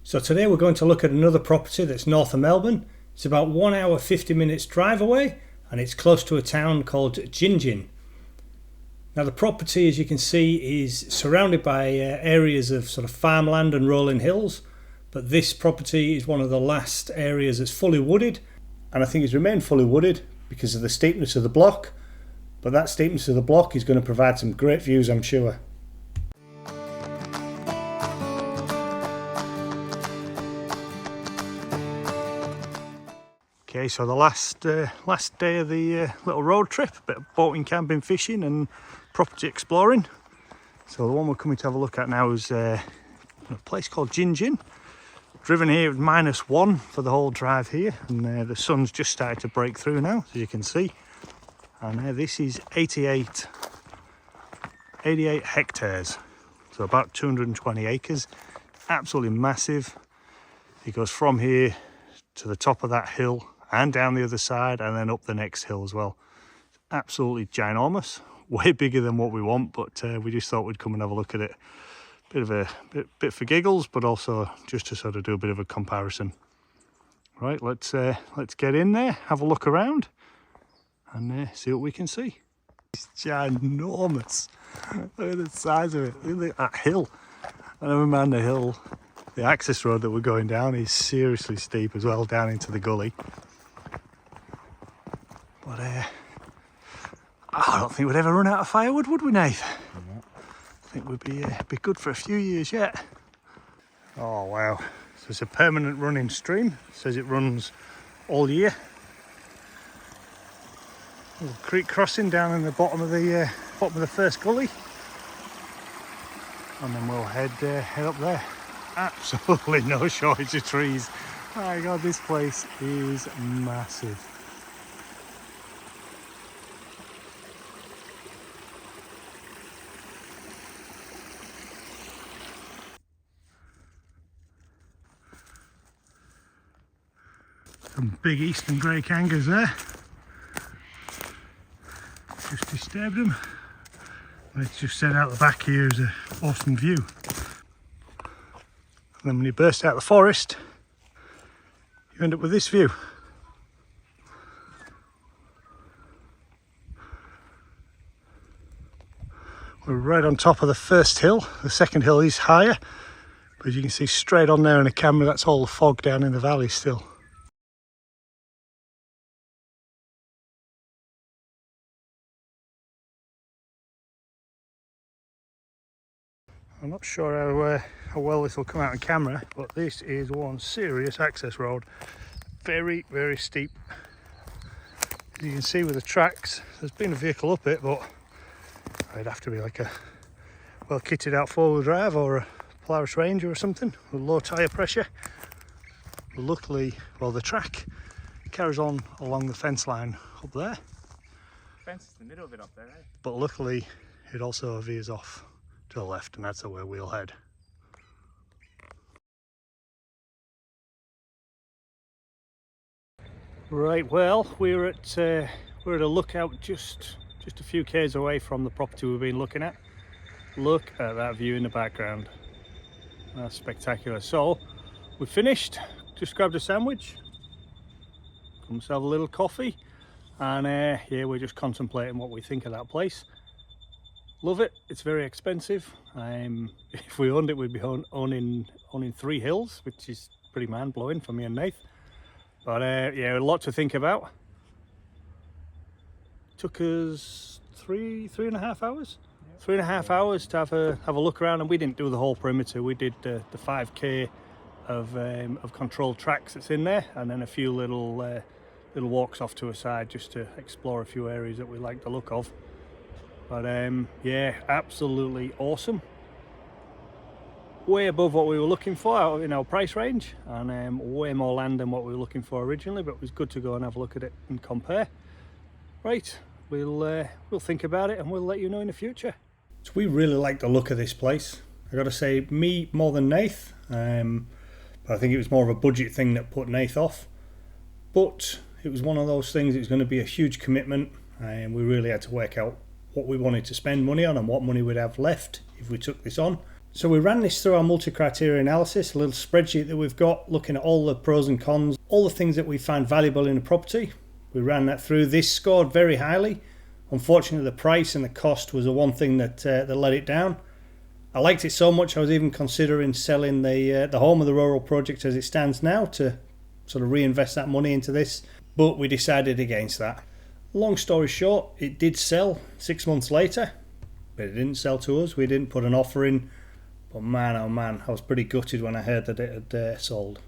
So today we're going to look at another property that's north of Melbourne. It's about 1 hour 50 minutes drive away and it's close to a town called Ghin Ghin. Now the property, as you can see, is surrounded by areas of sort of farmland and rolling hills, but this property is one of the last areas that's fully wooded, and I think it's remained fully wooded because of the steepness of the block, but that steepness of the block is going to provide some great views, I'm sure. Okay, so the last day of the little road trip, a bit of boating, camping, fishing and property exploring. So the one we're coming to have a look at now is a place called Ghin Ghin. Driven here at -1 for the whole drive here, and the sun's just started to break through now, as you can see. And this is 88 hectares, so about 220 acres, absolutely massive. It goes from here to the top of that hill and down the other side and then up the next hill as well. It's absolutely ginormous, way bigger than what we want, but we just thought we'd come and have a look at it. Bit for giggles, but also just to sort of do a bit of a comparison. Right, let's get in there, have a look around and see what we can see. It's ginormous. Look at the size of it. Look at that hill. And never mind the hill, the access road that we're going down is seriously steep as well, down into the gully. But I don't think we'd ever run out of firewood, would we, Nath? I think we'd be good for a few years yet. Oh wow, so it's a permanent running stream. It says it runs all year. Little creek crossing down in the bottom of the first gully. And then we'll head up there. Absolutely no shortage of trees. My God, this place is massive. Some big eastern grey kangers there. Just disturbed them. Let's just set out the back here is an awesome view. And then when you burst out the forest, you end up with this view. We're right on top of the first hill. The second hill is higher, but as you can see straight on there in the camera, that's all the fog down in the valley still. I'm not sure how well this will come out on camera, but this is one serious access road. Very, very steep. As you can see with the tracks, there's been a vehicle up it, but it'd have to be like a well kitted out four-wheel drive or a Polaris Ranger or something with low tyre pressure. But luckily, well, the track carries on along the fence line up there. Fence is the middle of it up there, eh? But luckily, it also veers off to the left, and that's where we'll head. Right, well, we're at a lookout just a few k's away from the property we've been looking at. Look at that view in the background. That's spectacular. So we finished, just grabbed a sandwich, come to have a little coffee, and yeah, we're just contemplating what we think of that place. Love it. It's very expensive. If we owned it, we'd be owning 3 hills, which is pretty mind-blowing for me and Nath. But yeah, a lot to think about. Took us three and a half hours. Yeah. 3.5 hours to have a look around, and we didn't do the whole perimeter. We did the 5k of controlled tracks that's in there, and then a few little walks off to a side just to explore a few areas that we like the look of. But yeah, absolutely awesome. Way above what we were looking for in our price range, and way more land than what we were looking for originally, but it was good to go and have a look at it and compare. Right, we'll think about it and we'll let you know in the future. So we really like the look of this place. I gotta say, me more than Nath, but I think it was more of a budget thing that put Nath off. But it was one of those things, it was going to be a huge commitment, and we really had to work out what we wanted to spend money on and what money we'd have left if we took this on. So we ran this through our multi-criteria analysis, a little spreadsheet that we've got looking at all the pros and cons, all the things that we find valuable in a property. We ran that through. This scored very highly. Unfortunately, the price and the cost was the one thing that let it down. I liked it so much I was even considering selling the home of the rural project as it stands now to sort of reinvest that money into this, but we decided against that. Long story short, it did sell 6 months later, but it didn't sell to us. We didn't put an offer in. But man, oh man, I was pretty gutted when I heard that it had sold.